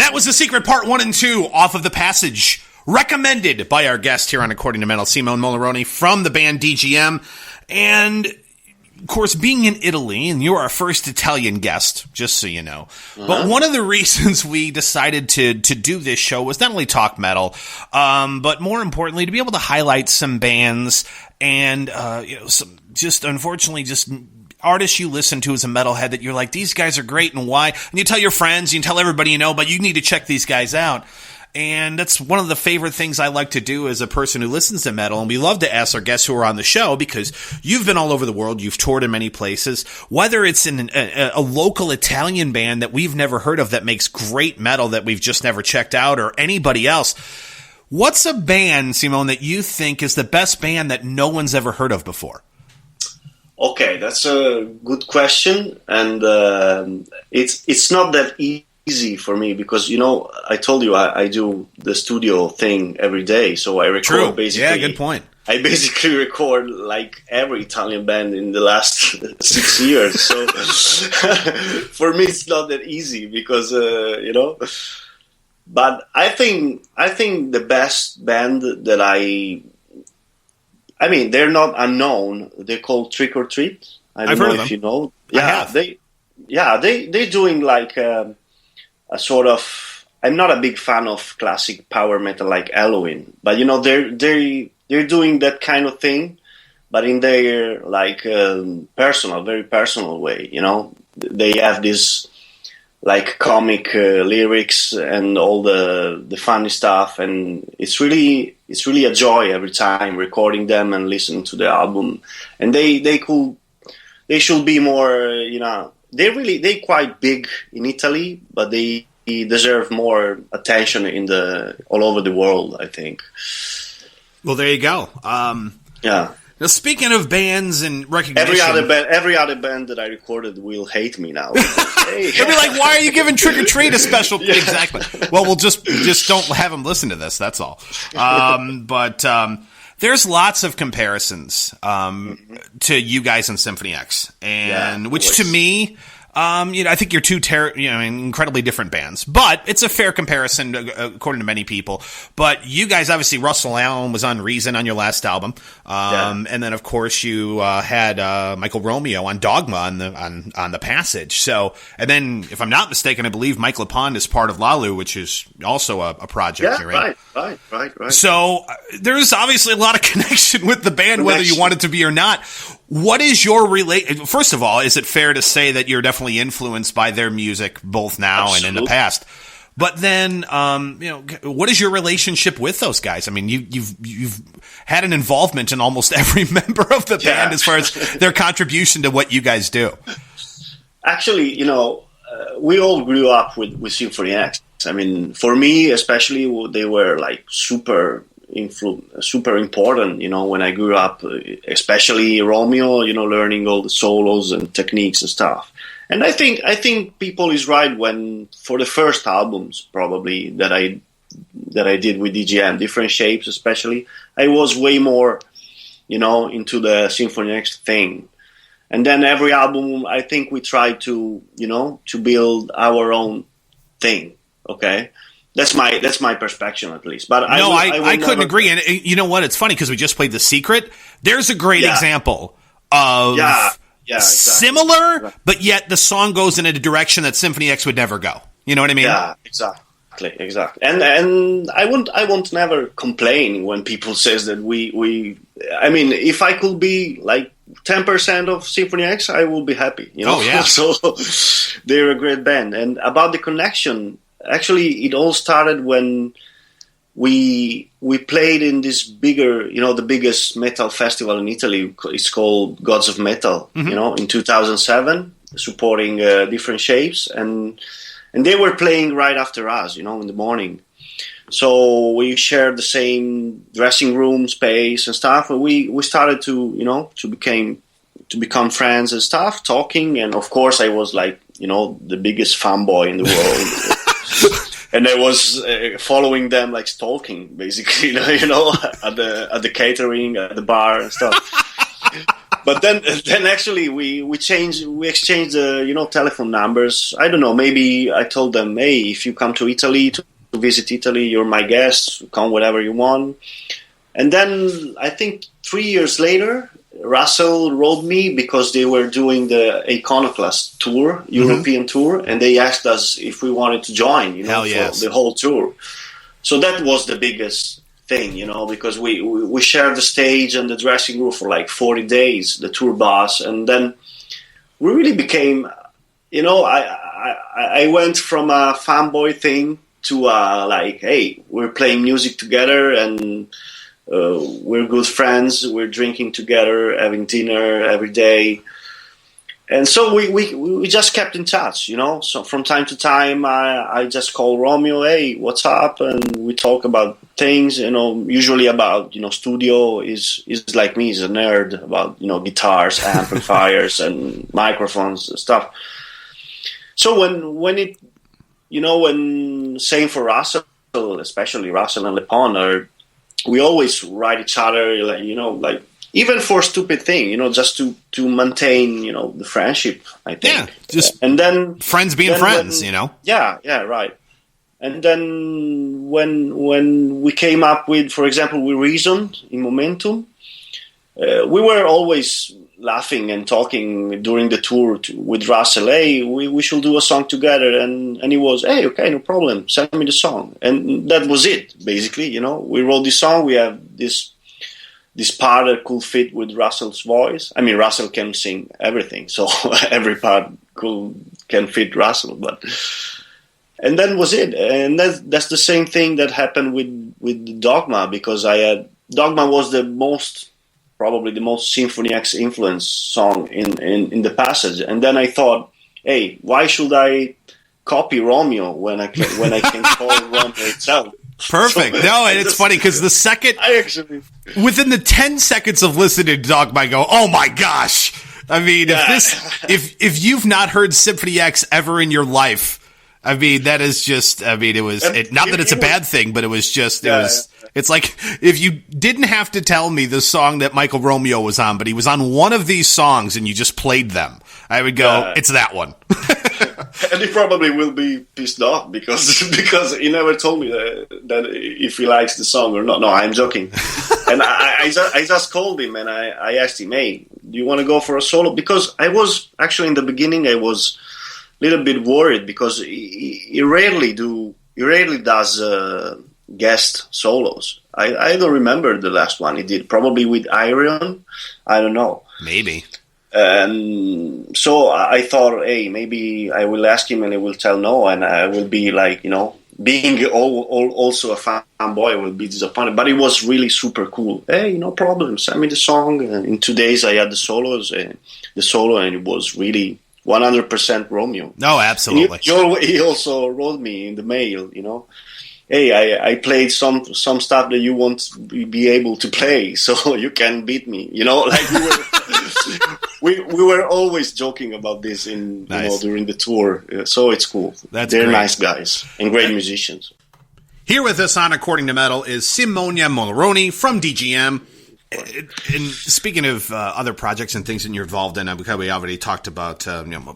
That was The Secret Part 1 and 2 off of The Passage, recommended by our guest here on According to Metal, Simone Mularoni from the band DGM. And, of course, being in Italy, and you're our first Italian guest, just so you know. But one of the reasons we decided to do this show was not only talk metal, but more importantly, to be able to highlight some bands and, unfortunately, artists you listen to as a metalhead that you're like, these guys are great, and why? And you tell your friends, you tell everybody you know, but you need to check these guys out. And that's one of the favorite things I like to do as a person who listens to metal. And we love to ask our guests who are on the show, because you've been all over the world. You've toured in many places, whether it's in a local Italian band that we've never heard of that makes great metal that we've just never checked out, or anybody else. What's a band, Simone, that you think is the best band that no one's ever heard of before? Okay, that's a good question, and it's not that easy for me because I told you I do the studio thing every day, so I record. True. Basically. Yeah, good point. I basically record like every Italian band in the last 6 years, so for me it's not that easy because But I think the best band that I mean, they're not unknown. They're called Trick or Treat. I don't know if you know. Yeah, they're doing like a sort of. I'm not a big fan of classic power metal like Halloween, but they're doing that kind of thing, but in their like very personal way. They have this like comic lyrics and all the funny stuff, and it's really a joy every time recording them and listening to the album. And they should be more, they're quite big in Italy, but they deserve more attention all over the world, I think. Well, there you go. Yeah. Now, speaking of bands and recognition, every other band that I recorded will hate me now. Hey. They'll be like, "Why are you giving Trick or Treat a special?" Yeah. Exactly. Well, we'll just don't have them listen to this. That's all. But there's lots of comparisons to you guys in Symphony X, and which to me. I think you're two incredibly different bands, but it's a fair comparison according to many people. But you guys, obviously, Russell Allen was on Reason on your last album, and then of course you had Michael Romeo on Dogma on the Passage. So, and then if I'm not mistaken, I believe Mike LePond is part of Lalu, which is also a project you're in. Right. So there's obviously a lot of connection with the band, whether you want it to be or not. What is your First of all, is it fair to say that you're definitely influenced by their music, both now Absolutely. and in the past? But then, what is your relationship with those guys? I mean, you've had an involvement in almost every member of the band as far as their contribution to what you guys do. Actually, we all grew up with Symphony X. I mean, for me, especially, they were like super important, when I grew up, especially Romeo, learning all the solos and techniques and stuff. And I think people is right when, for the first albums probably that I did with DGM, Different Shapes especially, I was way more, into the Symphony X thing. And then every album, I think we tried to build our own thing. Okay. That's my perspective, at least. But I couldn't agree. And you know what? It's funny because we just played The Secret. There's a great example of similar, but yet the song goes in a direction that Symphony X would never go. You know what I mean? Yeah, exactly. And I won't never complain when people says that we. I mean, if I could be like 10% of Symphony X, I will be happy. Oh yeah. So they're a great band. And about the connection. Actually, it all started when we played in this bigger, the biggest metal festival in Italy. It's called Gods of Metal, in 2007, supporting Different Shapes. And they were playing right after us, in the morning. So we shared the same dressing room space and stuff. And we started to become friends and stuff, talking. And of course, I was like, the biggest fanboy in the world. And I was following them, like stalking, basically, at the catering, at the bar and stuff. But then actually we exchanged telephone numbers. I don't know. Maybe I told them, hey, if you come to Italy to visit Italy, you're my guest. Come whenever you want. And then I think 3 years later, Russell wrote me because they were doing the Iconoclast tour, European tour, and they asked us if we wanted to join, for the whole tour. So that was the biggest thing, because we shared the stage and the dressing room for like 40 days, the tour bus, and then we really became, I went from a fanboy thing to hey, we're playing music together and we're good friends. We're drinking together, having dinner every day, and so we just kept in touch, So from time to time, I just call Romeo, hey, what's up, and we talk about things, usually about studio. Is like me, he's a nerd about guitars, amplifiers, and microphones and stuff. So when it, when same for Russell, especially Russell and LePon we always write each other, like even for stupid thing, just to maintain, the friendship. I think. Yeah, just and then friends being friends, Yeah, right. And then when we came up with, for example, we reasoned in Momentum, we were always laughing and talking during the tour with Russell. Hey, we should do a song together, and he was, hey, okay, no problem, send me the song, and that was it. Basically, we wrote this song. We have this part that could fit with Russell's voice. I mean, Russell can sing everything, so every part can fit Russell. And then was it, and that's the same thing that happened with Dogma, because Dogma was probably the most Symphony X influence song in the passage. And then I thought, hey, why should I copy Romeo when I can call Romeo itself? Perfect. No, and it's funny because the second within the 10 seconds of listening to Dogma, I go, oh my gosh. I mean, if you've not heard Symphony X ever in your life, I mean, that is just, not that it's a bad thing, but it was just, it's like if you didn't have to tell me the song that Michael Romeo was on, but he was on one of these songs and you just played them, I would go, it's that one. And he probably will be pissed off because he never told me that if he likes the song or not. No, I'm joking. And I just called him and I asked him, hey, do you want to go for a solo? Because I was actually in the beginning, I was a little bit worried because he rarely does guest solos. I don't remember the last one he did. Probably with Irion. I don't know. Maybe. And so I thought, hey, maybe I will ask him and he will tell no, and I will be like, being also a fanboy, will be disappointed. But it was really super cool. Hey, no problem. Send me the song. And in 2 days, I had the solo, and it was really 100% Romeo. No, absolutely. He also wrote me in the mail, hey, I played some stuff that you won't be able to play, so you can beat me. Like we were always joking about this during the tour. So it's cool. They're great. Nice guys and great musicians. Here with us on According to Metal is Simone Mularoni from DGM. And speaking of other projects and things that you're involved in, we already talked about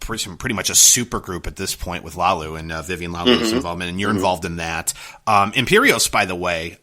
pretty much a super group at this point with Lalu and Vivian Lalu's involvement, and you're involved in that. Imperios, by the way,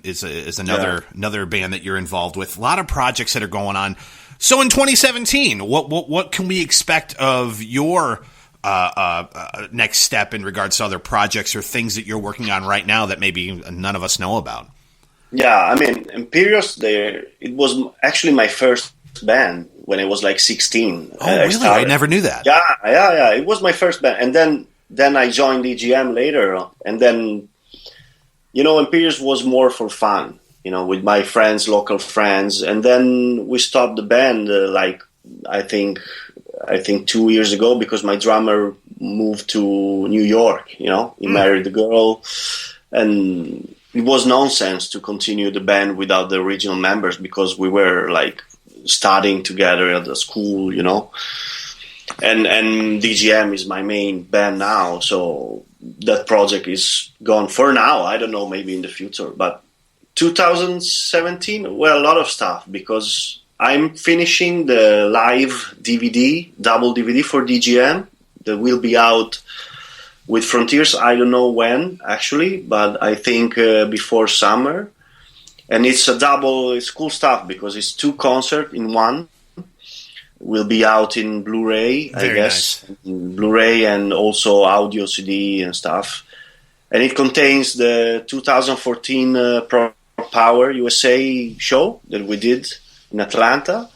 is another band that you're involved with. A lot of projects that are going on. So in 2017, what can we expect of your next step in regards to other projects or things that you're working on right now that maybe none of us know about? Yeah, I mean, Imperios, it was actually my first band when I was like 16. Oh, really? I never knew that. Yeah. It was my first band. And then I joined DGM later. And then, Imperios was more for fun, with my friends, local friends. And then we stopped the band, I think 2 years ago, because my drummer moved to New York, he married a girl. And it was nonsense to continue the band without the original members because we were studying together at the school, and DGM is my main band now. So that project is gone for now. I don't know, maybe in the future, but 2017, well, a lot of stuff because I'm finishing the live DVD, double DVD for DGM that will be out with Frontiers. I don't know when actually, but I think before summer. And it's a double. It's cool stuff because it's 2 concerts in one. Will be out in Blu-ray, I guess, nice. Blu-ray and also audio CD and stuff. And it contains the 2014 Pro Power USA show that we did in Atlanta,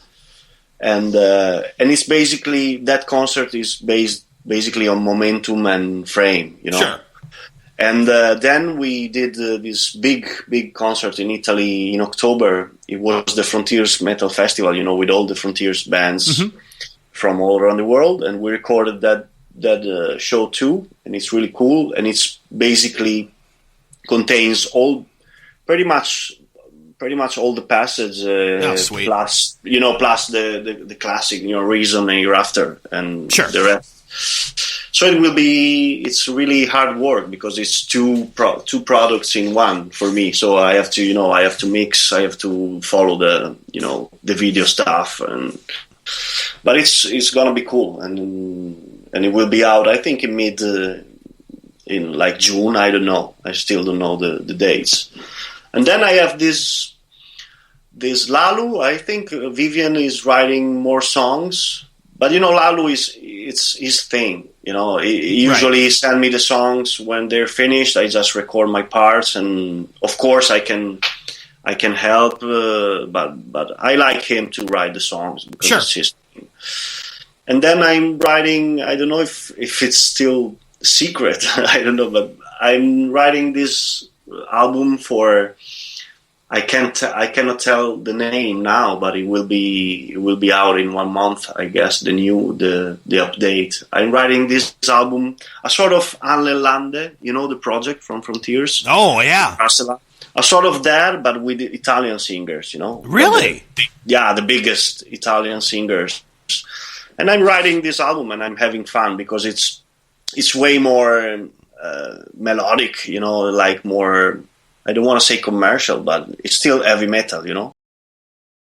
and it's basically that concert is based basically on momentum and frame, you know. Sure. And then we did this big concert in Italy in October. It was the Frontiers Metal Festival, you know, with all the Frontiers bands from all around the world, and we recorded that show too, and it's really cool. And it's basically contains pretty much all the passages, plus the classic, you know, Reason and Hereafter and the rest. So it's really hard work because it's two products in one for me. So I have to mix, I have to follow the video stuff, but it's gonna be cool, and it will be out I think in like June. I don't know. I still don't know the dates. And then I have this Lalu. I think Vivian is writing more songs. But, you know, Lalu it's his thing, you know. He usually send me the songs when they're finished. I just record my parts, and of course I can help, but I like him to write the songs because it's his thing. And then I'm writing, I don't know if it's still secret, I don't know, but I'm writing this album for... I cannot tell the name now, but it will be out in 1 month, I guess. The update. I'm writing this album, a sort of Anle Lande, you know, the project from Frontiers. Oh yeah, a sort of that, but with Italian singers, you know. Really? The biggest Italian singers. And I'm writing this album, and I'm having fun because it's way more melodic, you know, like more. I don't want to say commercial, but it's still heavy metal, you know.